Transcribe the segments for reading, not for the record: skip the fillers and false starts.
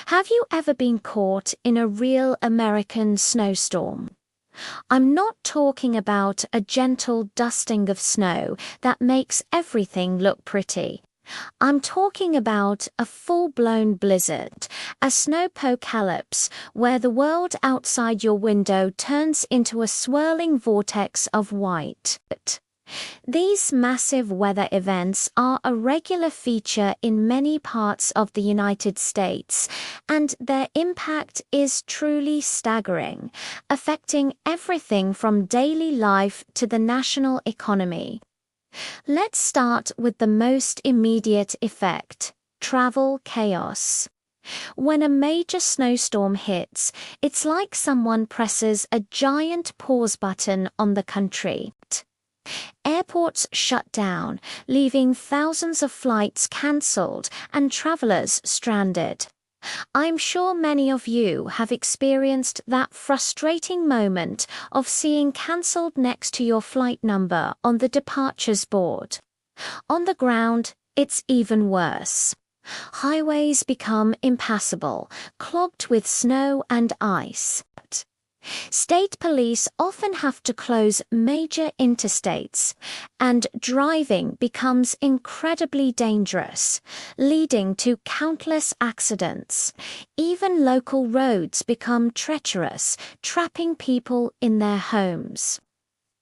Have you ever been caught in a real American snowstorm? I'm not talking about a gentle dusting of snow that makes everything look pretty. I'm talking about a full-blown blizzard, a snowpocalypse where the world outside your window turns into a swirling vortex of white. These massive weather events are a regular feature in many parts of the United States, and their impact is truly staggering, affecting everything from daily life to the national economy. Let's start with the most immediate effect: travel chaos. When a major snowstorm hits, it's like someone presses a giant pause button on the country. Airports shut down, leaving thousands of flights cancelled and travelers stranded. I'm sure many of you have experienced that frustrating moment of seeing cancelled next to your flight number on the departures board. On the ground, it's even worse. Highways become impassable, clogged with snow and ice. State police often have to close major interstates, and driving becomes incredibly dangerous, leading to countless accidents. Even local roads become treacherous, trapping people in their homes.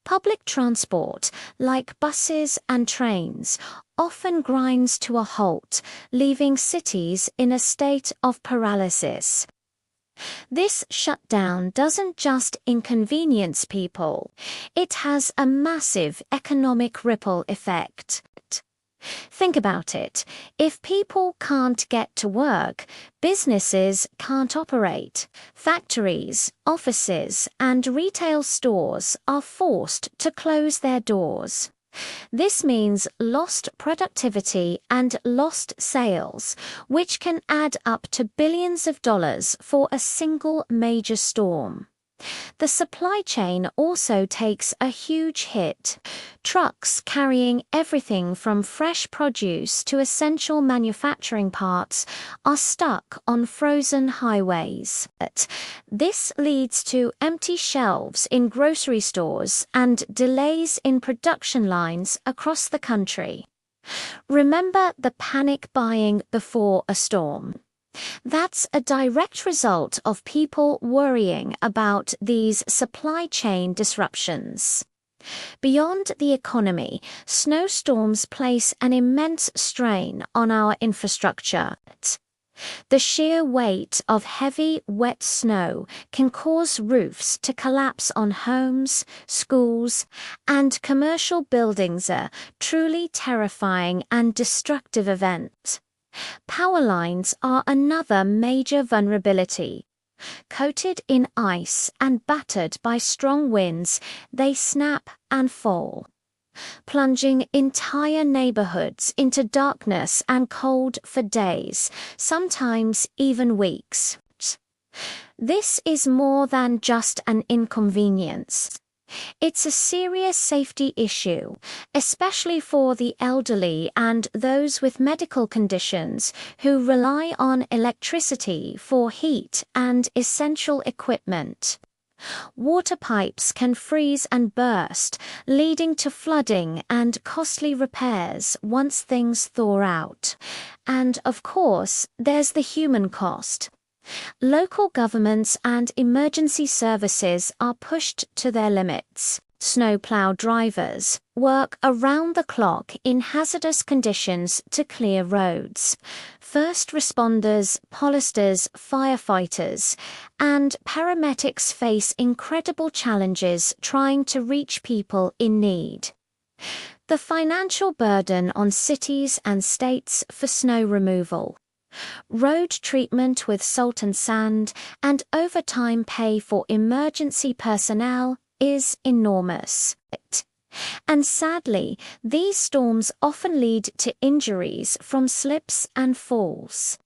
Public transport, like buses and trains, often grinds to a halt, leaving cities in a state of paralysis. This shutdown doesn't just inconvenience people, it has a massive economic ripple effect. Think about it. If people can't get to work, businesses can't operate. Factories, offices, and retail stores are forced to close their doors. This means lost productivity and lost sales, which can add up to billions of dollars for a single major storm. The supply chain also takes a huge hit. Trucks carrying everything from fresh produce to essential manufacturing parts are stuck on frozen highways. This leads to empty shelves in grocery stores and delays in production lines across the country. Remember the panic buying before a storm? That's a direct result of people worrying about these supply chain disruptions. Beyond the economy, snowstorms place an immense strain on our infrastructure. The sheer weight of heavy, wet snow can cause roofs to collapse on homes, schools, and commercial buildings, a truly terrifying and destructive event. Power lines are another major vulnerability. Coated in ice and battered by strong winds, they snap and fall, plunging entire neighborhoods into darkness and cold for days, sometimes even weeks. This is more than just an inconvenience. It's a serious safety issue, especially for the elderly and those with medical conditions who rely on electricity for heat and essential equipment. Water pipes can freeze and burst, leading to flooding and costly repairs once things thaw out. And, of course, there's the human cost. Local governments and emergency services are pushed to their limits. Snowplow drivers work around the clock in hazardous conditions to clear roads. First responders, polisters, firefighters, and paramedics face incredible challenges trying to reach people in need. The financial burden on cities and states for snow removal, road treatment with salt and sand, and overtime pay for emergency personnel is enormous. And sadly, these storms often lead to injuries from slips and falls,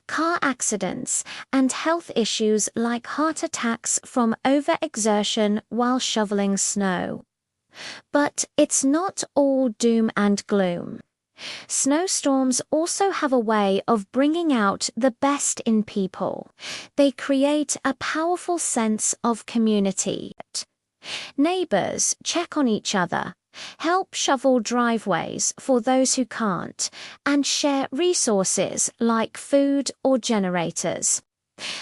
car accidents, and health issues like heart attacks from overexertion while shoveling snow. But it's not all doom and gloom. Snowstorms also have a way of bringing out the best in people. They create a powerful sense of community. Neighbors check on each other, help shovel driveways for those who can't, and share resources like food or generators.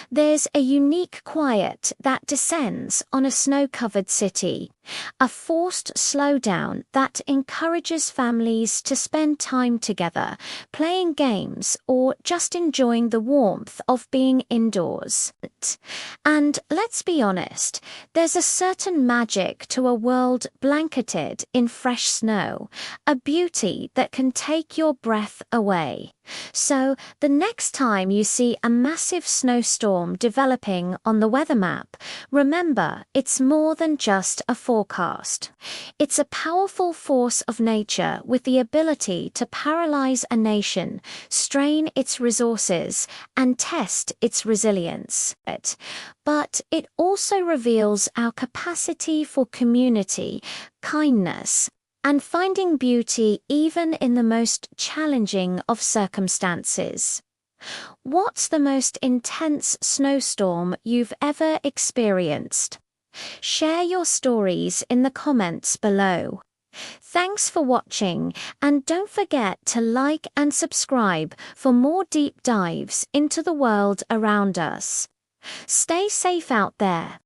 There's a unique quiet that descends on a snow-covered city, a forced slowdown that encourages families to spend time together, playing games or just enjoying the warmth of being indoors. And let's be honest, there's a certain magic to a world blanketed in fresh snow, a beauty that can take your breath away. So, the next time you see a massive snowstorm developing on the weather map, remember it's more than just a forecast. It's a powerful force of nature with the ability to paralyze a nation, strain its resources, and test its resilience. But it also reveals our capacity for community, kindness, and finding beauty even in the most challenging of circumstances. What's the most intense snowstorm you've ever experienced? Share your stories in the comments below. Thanks for watching, and don't forget to like and subscribe for more deep dives into the world around us. Stay safe out there.